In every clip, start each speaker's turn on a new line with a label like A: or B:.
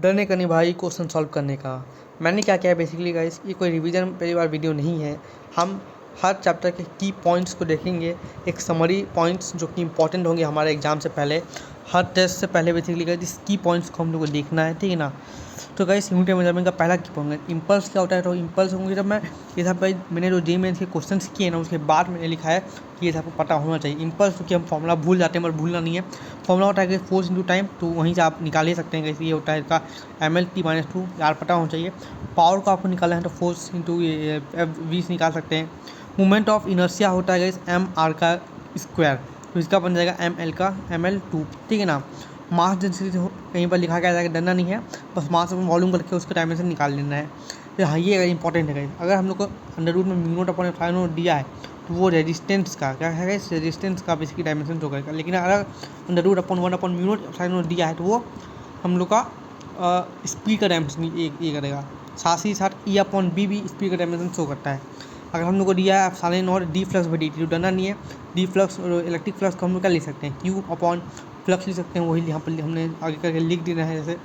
A: डरने का नहीं भाई, क्वेश्चन सॉल्व करने का। मैंने क्या किया है बेसिकली गाइस, ये कोई रिवीजन पहली बार वीडियो नहीं है। हम हर चैप्टर के की पॉइंट्स को देखेंगे, एक समरी पॉइंट्स जो कि इंपॉर्टेंट होंगे हमारे एग्जाम से पहले, हर टेस्ट से पहले बेसिकली गाइस इस की पॉइंट्स को हम लोग को देखना है, ठीक है ना। तो गाइस यूनिट मेजरमेंट का पहला की पॉइंट इम्पल्स क्या होता है। तो इम्पल्स होंगे जब मैं ये सब भाई मैंने जो जी मेंस के क्वेश्चन किए ना उसके बाद मैंने लिखा है कि ये सबको पता होना चाहिए। इम्पल्स क्योंकि हम फॉर्मूला भूल जाते हैं, पर भूलना नहीं है। फॉर्मूला होता है कि फोर्स इंटू टाइम, तो वहीं से आप निकाल ही सकते हैं कैसे ये होता है इसका mL/t-2 यार पता होना चाहिए। पावर को आपको निकालना है तो फोर्स इंटू वी से निकाल सकते हैं। मोमेंट ऑफ इनर्शिया होता है गाइस mr का स्क्वायर, तो इसका बन जाएगा mL/2, ठीक है ना। मास डेंसिटी कहीं पर लिखा गया है, डरना नहीं है, बस मास और वॉल्यूम करके उसका डायमेंशन निकाल लेना है। तो हाँ ये इंपॉर्टेंट है गाइस। अगर हम लोग को अंडर रूट में μ0/ε0 दिया है तो वो रेजिस्टेंस का क्या है गाइस, रेजिस्टेंस का बेसिकली डायमेंशन होगा। लेकिन अगर अंडर रूट अपन 1/μ0/ε0 दिया है तो वो हम लोग का स्पीड का डायमेंशन ये करेगा। साथ ही साथ E/B भी स्पीड का डायमेंशन शो करता है। अगर हम लोग को दिया है ε0 डी फ्लक्स बाई dt, तो डरना नहीं है। डी फ्लक्स और इलेक्ट्रिक फ्लक्स को हम लोग क्या लिख सकते हैं, Q/फ्लक्स लिख सकते हैं। वही यहाँ पर हमने आगे करके लिख देना है, जैसे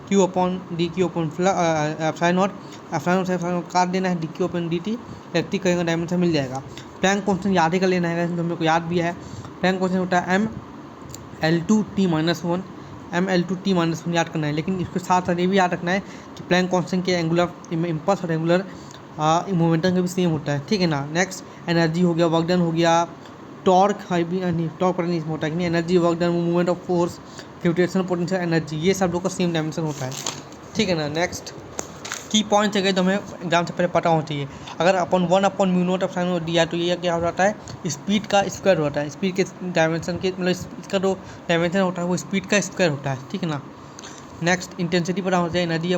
A: Q/dQ/ε0 काट देना है, dQ/dt इलेक्ट्रिक करंट का डायमेंशन मिल जाएगा। प्लैंक कांस्टेंट याद ही कर लेना है, जो हम लोग को याद भी है। प्लैंक कांस्टेंट होता है mL/t-1, mL/t-1 याद करना है। लेकिन इसके साथ साथ ये भी याद रखना है कि प्लैंक कांस्टेंट के एंगुलर इम्पल्स और एंगुलर मोमेंटम का भी सेम होता है, ठीक है ना। नेक्स्ट एनर्जी हो गया, वर्क डन हो गया, टॉर्क नहीं टॉर्क पर नहीं होता है कि नहीं, energy, work done, movement of force, gravitational potential, energy, ये सब लोग का सेम डायमेंशन होता है, ठीक है ना। नेक्स्ट की पॉइंट है तो हमें एग्जाम से पहले पता होना चाहिए। अगर अपन 1/μ0/ε0 दिया तो ये क्या होता है, स्पीड का स्क्वायर होता है। स्पीड के डायमेंशन के मतलब इसका जो डायमेंशन होता है वो स्पीड का स्क्वायर होता है, ठीक है ना। नेक्स्ट इंटेंसिटी पता होना चाहिए, एनर्जी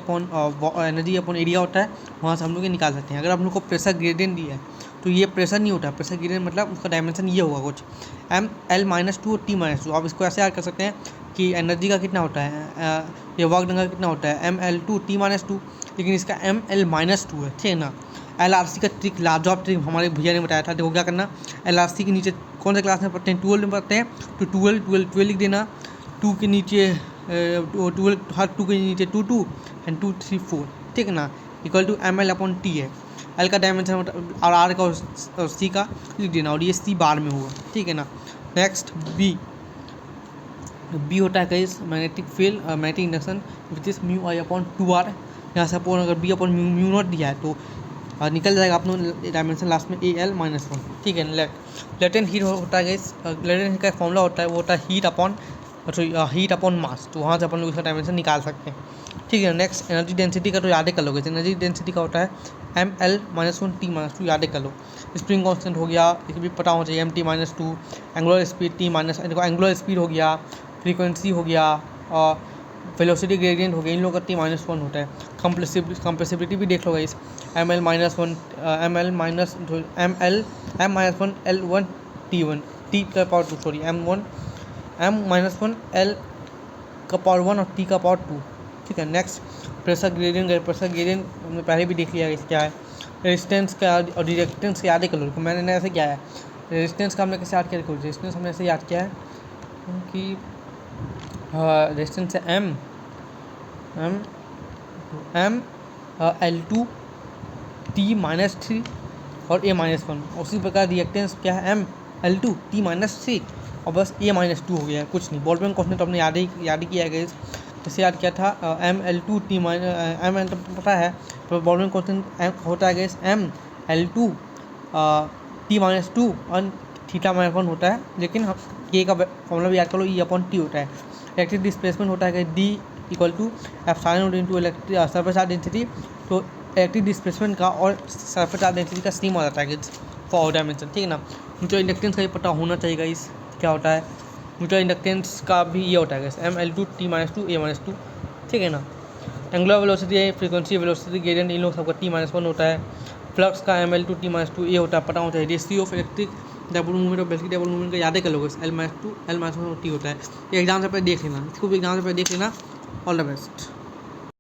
A: अपॉन एरिया होता है, वहाँ से हम लोग ये निकाल सकते हैं। अगर हम लोग को प्रेशर ग्रेडियंट दिया है तो ये प्रेशर नहीं होता है, प्रेशर ग्रेडियंट मतलब उसका डायमेंशन ये होगा कुछ mL-2 और t-2। आप इसको ऐसे याद कर सकते हैं कि एनर्जी का कितना होता है, ये वर्क डन का कितना होता है mL/2 t-2, लेकिन इसका mL-2 है, ठीक है ना। LRC का ट्रिक, लाजवाब ट्रिक हमारे भैया ने बताया था। देखो क्या करना, LRC के नीचे कौन से क्लास में पढ़ते हैं, 12 में पढ़ते हैं, तो 12 लिख देना। 2 के नीचे 12, हर 2 के नीचे 2 एंड 2 3 4, ठीक है ना, इक्वल टू mL/t है। एल का डायमेंशन और आर का और सी का लिख देना, और ये सी बार में होगा, ठीक है ना। नेक्स्ट बी होता है कहीं magnetic field, magnetic induction which is μI/2r। यहाँ से अपन अगर B/μ0 दिया है तो निकल जाएगा अपना डायमेंशन लास्ट में AL-1, ठीक है। लेटेंट हीट होता है गाइस, लेटेंट हीट का फॉर्मूला होता है, वो होता है हीट अपॉन मास, तो वहाँ से अपन लोग इसका डायमेंशन निकाल सकते हैं, ठीक है। नेक्स्ट एनर्जी डेंसिटी का तो याद कर लोगे, एनर्जी डेंसिटी का होता है mL-1 t-2, याद कर लो। स्प्रिंग कांस्टेंट हो गया, इसे भी पता होना चाहिए, mt-2। Angular speed angular speed हो गया, फ्रीक्वेंसी हो गया, और वेलोसिटी ग्रेडियंट हो गया, इन लोगों का t-1 होता है। कंप्रेसिबिलिटी भी देख लो guys, mL-1 m-1 t1 t का पावर 2, सॉरी m-1 L का पावर 1 और t का पावर 2, ठीक है। नेक्स्ट प्रेशर ग्रेडियंट हमने पहले भी देख लिया है, क्या है। रेजिस्टेंस का और रिएक्टेंस का याद कर लो, मैंने ऐसे क्या है, रेजिस्टेंस का हमने कैसे याद किया, रेजिस्टेंस हमने ऐसे याद किया है कि रेजिस्टेंस है mL/2 t-3 और A-1। उसी प्रकार रिएक्टेंस क्या है mL/2 t-3 और बस A-2 हो गया है, कुछ नहीं। बॉल पेन क्वेश्चन तो हमने याद ही किया है गाइस, जैसे याद किया था mL/2 mL तो पता है, तो बॉल पेन क्वेश्चन होता है गाइस mL/2 t-2 और θ-1 होता है। लेकिन हम K का फॉर्मूला भी याद कर लो, E/T होता है। इलेक्ट्रिक डिस्प्लेसमेंट होता है D = ε/0 electric surface charge density, तो इलेक्ट्रिक डिस्प्लेसमेंट का और सरफेस चार्ज डेंसिटी का सेम हो जाता है फॉर डायमेंशन, ठीक है ना। म्यूचुअल इंडक्टेंस का भी पता होना चाहिए गाइस, क्या होता है म्यूचुअल इंडक्टेंस का भी ये होता है गाइस mL/2 t-2 A-2, ठीक है ना। Angular velocity, frequency, velocity gradient, इन लोग सबका t-1 होता है। फ्लक्स का mL/2 t-2 A होता है, पता होना चाहिए। Ratio of electric double movement और बेसिक डबल मूवमेंट का याद कर लोगे, L-2 L-1 और t होता है। ये एग्जाम से पहले देख लेना, इसको भी एग्जाम से पहले देख लेना। All the best.